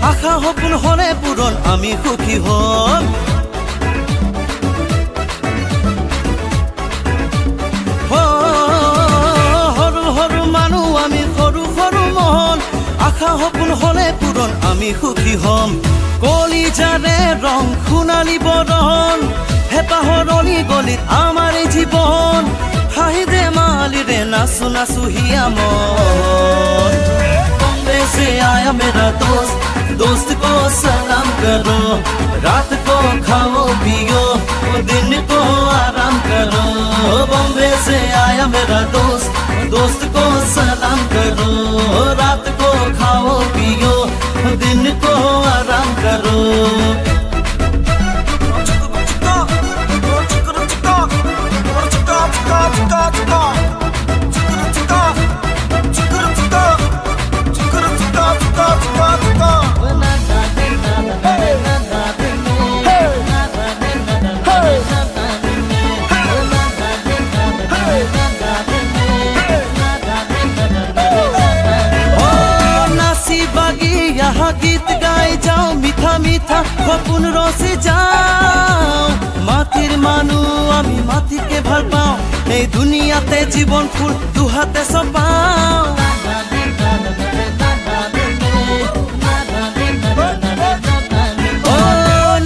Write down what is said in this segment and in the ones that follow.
আশা সপোন হলে পূৰণ আমি সুখী হম। সৰু সৰু মানুহ আমি সৰু সৰু মন, আশা সপোন হলে পূৰণ আমি সুখী হম। কলিজাৰে ৰং সোণালী বৰণ, হেঁপাহৰ অলি গলিত আমাৰ এই জীৱন, হাঁহি ধেমালিৰে নাচো নাচো হিয়া মন। बॉम्बे से आया मेरा दोस्त, दोस्त को सलाम करो, रात को खाओ पियो, दिन को आराम करो। बॉम्बे से आया मेरा दोस्त, दोस्त को सलाम करो, रात को खाओ पियो, दिन को आराम करो। यहाँ गीत गाई जाओ মিঠা মিঠা সপোন রচি যাও। মাটির মানুহ আমি মাটিকে ভাল পাওঁ, এই দুনিয়াতে জীৱন ফুল দুহাতে চপাওঁ।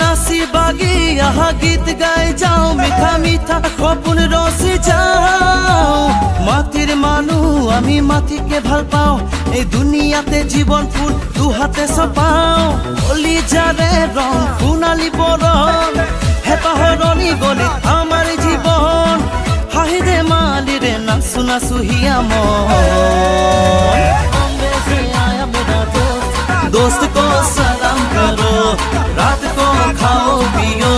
নাচি বাগি यहाँ গীত গাই যাও মিঠা মিঠা সপোন রচি যাও। মাটির মানুহ আমি মাটিকে ভাল পাওঁ, এই দুনিয়াতে জীৱন ফুল দুহাতে চপাওঁ। কলিজাৰে ৰং সোণালী বৰণ, হেঁপাহৰ অলি গলিত আমাৰ জীৱন, হাঁহি ধেমালিৰে নাচো নাচো হিয়া মন। दोस्त को सलाम करो, रात को खाओ पियो,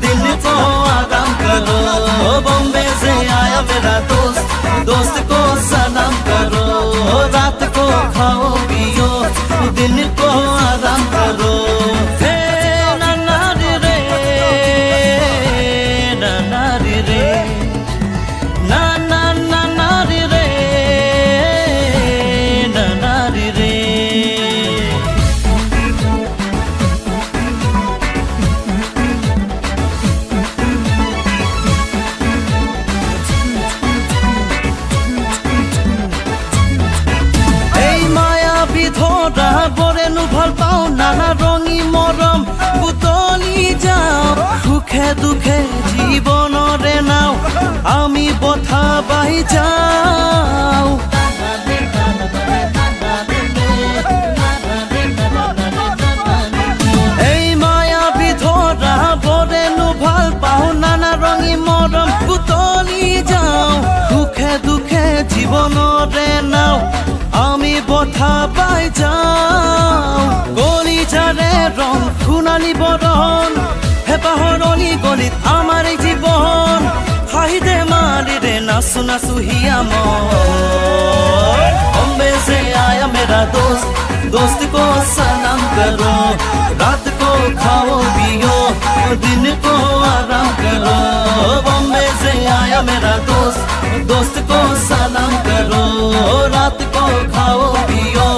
दिन को आराम करो। बॉम्बे से आया मेरा दोस्त, दोस्त को सलाम करो, रात को खाओ पियो, दिन को आराम करो। हे नाना रे नाना रे ना ना नाना रे नाना रे। বৰেনো ভাল পাওঁ, নানা ৰঙী মৰম বুটলি যাওঁ। সুখে দুখে জীৱনৰে নাও আমি বঠা বাহি যাওঁ। এই মায়াবী ধৰা বৰেনো ভাল পাওঁ, নানা ৰঙী মৰম বুটলি যাওঁ। সুখে দুখে জীৱনৰে নাও আমি বঠা পাই যাওঁ। কলিজাৰে ৰং সোণালী বৰণ, হেঁপাহৰ অলি গলিত আমাৰ এই জীৱন, হাঁহি ধেমালিৰে নাচো নাচো হিয়া মন। बॉम्बे से आया मेरा दोस्त, दोस्त को सलाम करो, रात को खाओ पियो, दिन को आराम करो। बॉम्बे से आया मेरा दोस्त, दोस्त को सलाम करो, रात को खाओ पियो,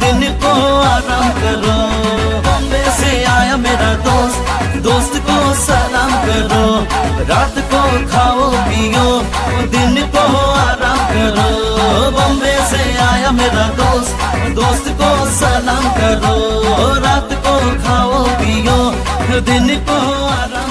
दिन को आराम करो। बॉम्बे से आया मेरा दोस्त, दोस्त को सलाम करो, रात को खाओ पियो, दिन को आराम करो। बॉम्बे से आया मेरा दोस्त, दोस्त को सलाम करो, रात को खाओ पियो, दिन को आराम